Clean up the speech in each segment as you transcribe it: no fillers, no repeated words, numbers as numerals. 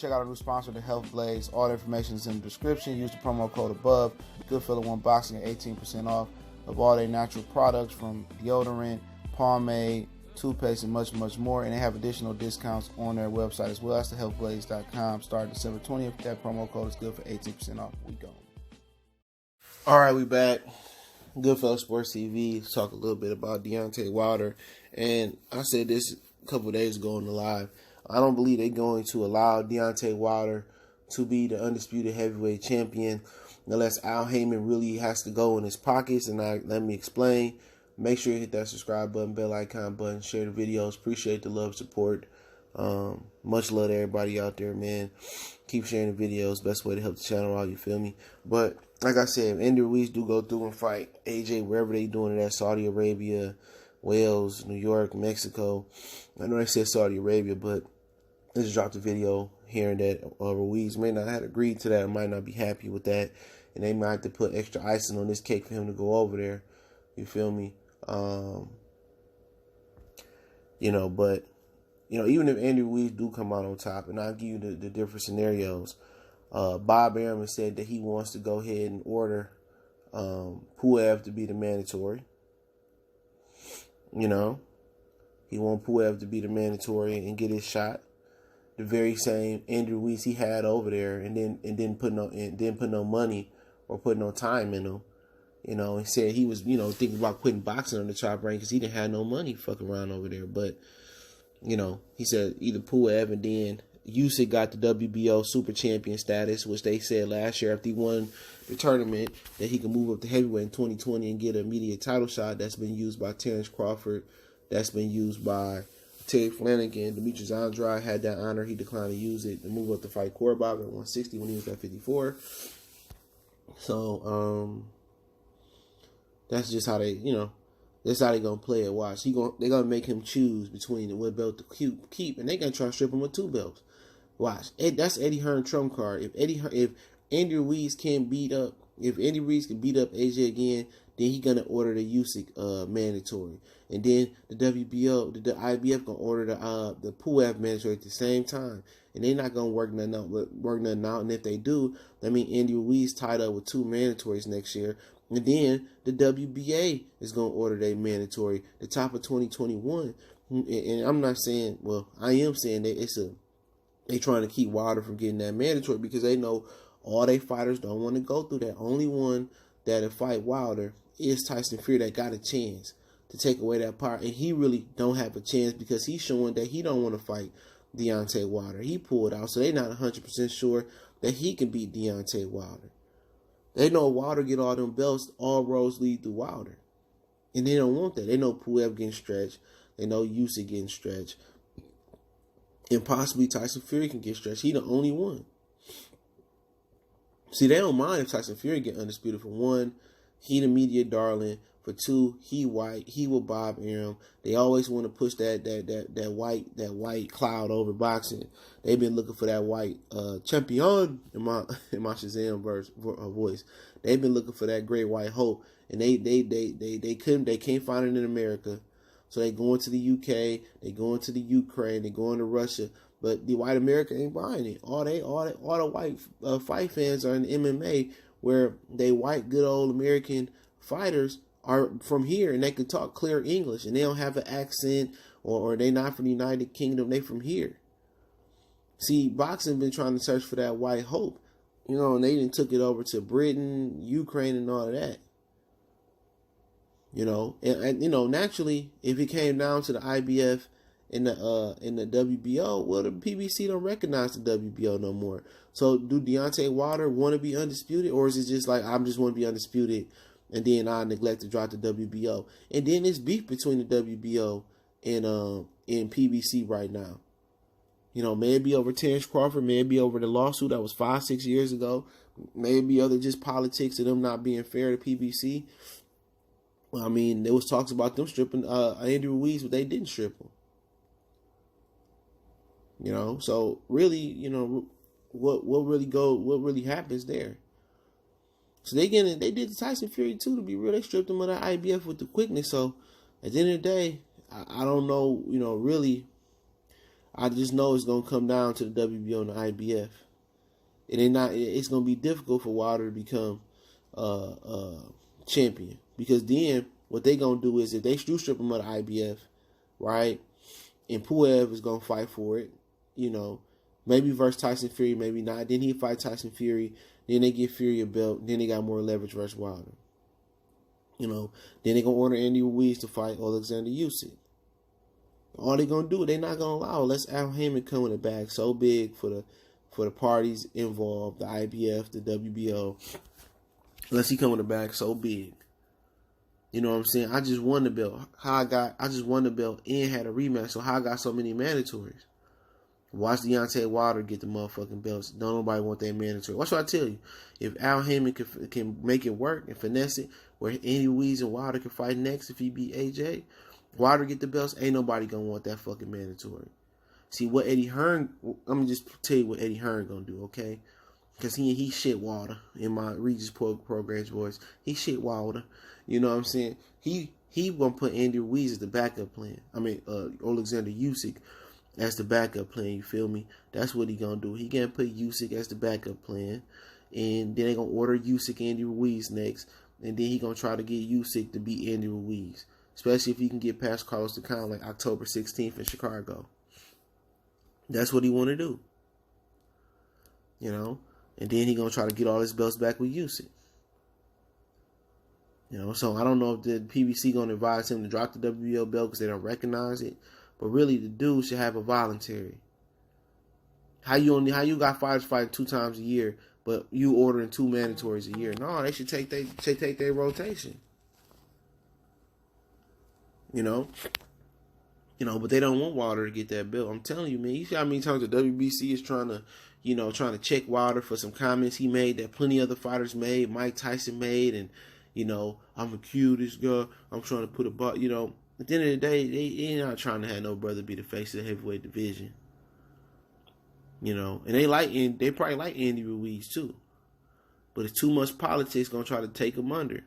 check out our new sponsor, the Health Blaze. All the information is in the description. Use the promo code above. Goodfellow Unboxing at 18% off of all their natural products from deodorant, pomade, toothpaste, and much, much more. And they have additional discounts on their website as well. That's thehealthblaze.com. Starting December 20th. That promo code is good for 18% off. We go. All right, we back. Goodfellow Sports TV. Let's talk a little bit about Deontay Wilder. And I said this a couple of days ago in the live. I don't believe they're going to allow Deontay Wilder to be the undisputed heavyweight champion unless Al Heyman really has to go in his pockets. And let me explain. Make sure you hit that subscribe button, bell icon button, share the videos. Appreciate the love, support. Much love to everybody out there, man. Keep sharing the videos. Best way to help the channel out, you feel me? But like I said, if Andy Ruiz do go through and fight AJ wherever they doing it at, Saudi Arabia, Wales, New York, Mexico. I know they said Saudi Arabia, but I just dropped a video hearing that Ruiz may not have agreed to that or might not be happy with that. And they might have to put extra icing on this cake for him to go over there. You feel me? But even if Andy Ruiz do come out on top, and I'll give you the different scenarios, Bob Arum has said that he wants to go ahead and order Puev to be the mandatory. He want Puev to be the mandatory and get his shot. The very same Andrew Ruiz he had over there, and didn't put no money or put no time in him. He said he was thinking about putting boxing on the top rank because he didn't have no money fucking around over there. But he said either Puev, and then Usyk got the WBO super champion status, which they said last year after he won the tournament that he could move up to heavyweight in 2020 and get an immediate title shot. That's been used by Terrence Crawford. That's been used by Terry Flanagan. Demetrius Andrade had that honor. He declined to use it to move up to fight Korbach at 160 when he was at 54. So that's just how they, that's how they gonna play it. Watch, they're gonna make him choose between what belt to keep, and they gonna try to strip him of 2 belts. Watch, that's Eddie Hearn trump card. If Andy Ruiz can beat up AJ again, then he gonna order the Usyk mandatory, and then the WBO, the IBF gonna order the Puev mandatory at the same time, and they're not gonna work nothing out. And if they do, that means Andy Ruiz tied up with 2 mandatories next year, and then the WBA is gonna order their mandatory the top of 2021. And I'm not saying, I am saying that they trying to keep Wilder from getting that mandatory because they know all they fighters don't want to go through that. Only one that'll fight Wilder is Tyson Fury, that got a chance to take away that power. And he really don't have a chance because he's showing that he don't want to fight Deontay Wilder. He pulled out, so they're not 100% sure that he can beat Deontay Wilder. They know Wilder get all them belts, all roads lead to Wilder. And they don't want that. They know Puev getting stretched. They know Usyk getting stretched. And possibly Tyson Fury can get stretched. He the only one. See, they don't mind if Tyson Fury get undisputed. For 1, he the media darling. For 2, he white. He with Bob Arum. They always want to push that white cloud over boxing. They've been looking for that white champion in my Shazam voice. They've been looking for that great white hope, and they can't find it in America. So they going to the UK, they going to the Ukraine, they going to Russia. But the white America ain't buying it. All the white fight fans are in MMA, where they white good old American fighters are from here, and they can talk clear English, and they don't have an accent, or they not from the United Kingdom. They from here. See, boxing been trying to search for that white hope, and they done took it over to Britain, Ukraine, and all of that. And naturally, if it came down to the IBF in the WBO, the PBC don't recognize the WBO no more. So do Deontay Wilder want to be undisputed, or is it just like, I just want to be undisputed, and then I neglect to drop the WBO? And then there's beef between the WBO and PBC right now. Maybe over Terrence Crawford, maybe over the lawsuit that was 5-6 years ago, maybe other just politics of them not being fair to PBC. I mean, there was talks about them stripping Andrew Ruiz, but they didn't strip him. So really, what really happens there? So they did the Tyson Fury too, to be real. They stripped him of the IBF with the quickness. So at the end of the day, I don't know, really, I just know it's gonna come down to the WBO and the IBF. It's gonna be difficult for Wilder to become champion, because then what they gonna do is, if they do strip him of the IBF, right, and Puev is gonna fight for it, maybe versus Tyson Fury, maybe not. Then he fight Tyson Fury. Then they give Fury a belt. Then they got more leverage versus Wilder. Then they gonna order Andy Ruiz to fight Alexander Usyk. All they gonna do, they not gonna allow unless Al Heyman come in a bag so big for the parties involved, the IBF, the WBO. Unless he come in a bag so big. You know what I'm saying? I just won the belt. I just won the belt and had a rematch. So how I got so many mandatories? Watch Deontay Wilder get the motherfucking belts. Don't nobody want that mandatory. What's what I tell you? If Al Heyman can make it work and finesse it, where Andy Ruiz and Wilder can fight next if he beat AJ, Wilder get the belts, ain't nobody gonna want that fucking mandatory. See what Eddie Hearn, I'm gonna just tell you what Eddie Hearn gonna do, okay? Because he shit Wilder in my Regis Programs voice. He shit Wilder. You know what I'm saying? He gonna put Andy Ruiz as the backup plan. Alexander Usyk as the backup plan, you feel me? That's what he gonna do. He gonna put Usyk as the backup plan. And then they gonna order Usyk Andy Ruiz next. And then he gonna try to get Usyk to beat Andy Ruiz. Especially if he can get past Carlos Takam like October 16th in Chicago. That's what he wanna do. And then he gonna try to get all his belts back with Usyk. So I don't know if the PBC gonna advise him to drop the WBO belt because they don't recognize it. But really, the dude should have a voluntary. How you got fighters fighting 2 times a year, but you ordering 2 mandatories a year? No, they should take their rotation. But they don't want Wilder to get that belt. I'm telling you, man. You see how many times the WBC is trying to check Wilder for some comments he made that plenty other fighters made, Mike Tyson made, and I'm a cutest girl. I'm trying to put a butt. At the end of the day, they not trying to have no brother be the face of the heavyweight division. And they probably like Andy Ruiz too. But it's too much politics gonna try to take him under.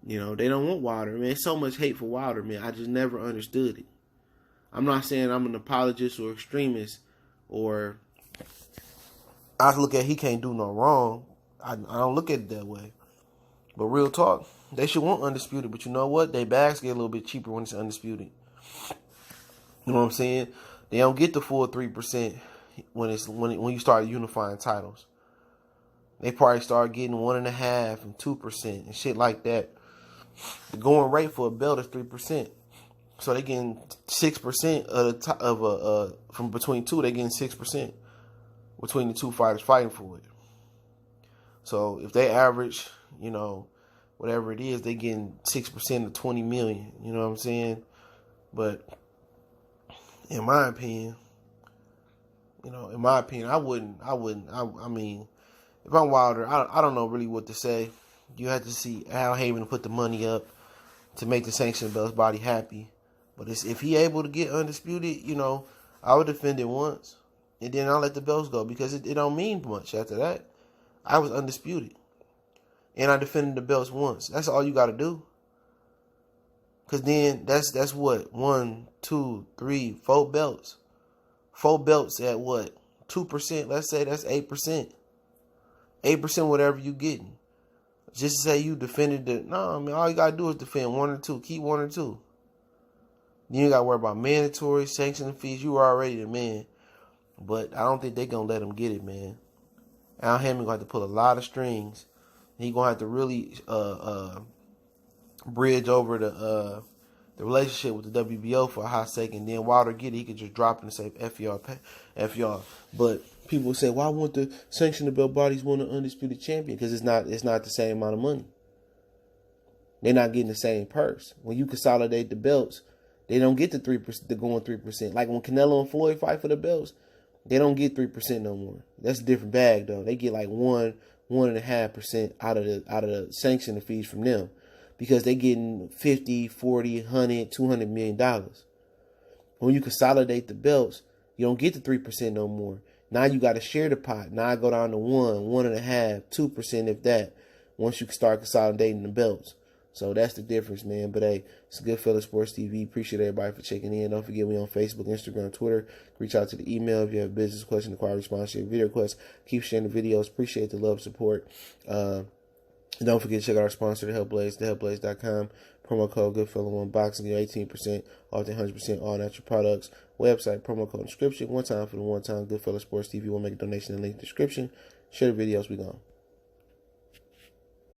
They don't want Wilder, man. So much hate for Wilder, man. I just never understood it. I'm not saying I'm an apologist or extremist, or I look at he can't do no wrong. I don't look at it that way. But real talk, they should want Undisputed. But you know what? Their bags get a little bit cheaper when it's Undisputed. You know what I'm saying? They don't get the full 3% when you start unifying titles. They probably start getting 1.5% and 2% and shit like that. The going rate for a belt is 3%. So they getting 6% from between two. They getting 6% between the two fighters fighting for it. So if they average, whatever it is, they getting 6% of 20 million. You know what I'm saying? But in my opinion, I wouldn't. I mean, if I'm Wilder, I don't know really what to say. You have to see Al Heyman put the money up to make the sanctioned belts body happy. But if he able to get Undisputed, I would defend it once, and then I'll let the belts go, because it don't mean much after that. I was Undisputed, and I defended the belts once. That's all you got to do. Because then that's what? 1, 2, 3, 4 belts. 4 belts at what? 2%, let's say that's 8%. 8% whatever you getting. Just to say you defended all you got to do is defend 1 or 2. Keep 1 or 2. Then you got to worry about mandatory sanctioning fees. You were already the man. But I don't think they're going to let him get it, man. Al Heyman going to have to pull a lot of strings. He going to have to really bridge over the relationship with the WBO for a hot second. Then Wilder get it, he could just drop it and say, F y'all. But people say, why won't the sanctioned belt bodies want an undisputed champion? Because it's not the same amount of money. They're not getting the same purse. When you consolidate the belts, they don't get the 3%, the going 3%. Like when Canelo and Floyd fight for the belts, they don't get 3% no more. That's a different bag though. They get like 1.5% out of the sanctioning fees from them, because they getting 50, 40, 100, $200 million. When you consolidate the belts, you don't get the 3% no more. Now you got to share the pot. Now I go down to 1.5, 2%, if that, once you start consolidating the belts. So that's the difference, man. But hey, it's Goodfellas Sports TV. Appreciate everybody for checking in. Don't forget we on Facebook, Instagram, Twitter. Reach out to the email if you have a business question, inquiry, sponsorship, video requests. Keep sharing the videos. Appreciate the love, support. And don't forget to check out our sponsor, The Health Blaze, thehealthblaze.com. Promo code Goodfella1 Boxing, get 18% off the 100% all natural products. Website, promo code description. One time for the one time. Goodfellas Sports TV. We'll make a donation in the link description. Share the videos. We gone.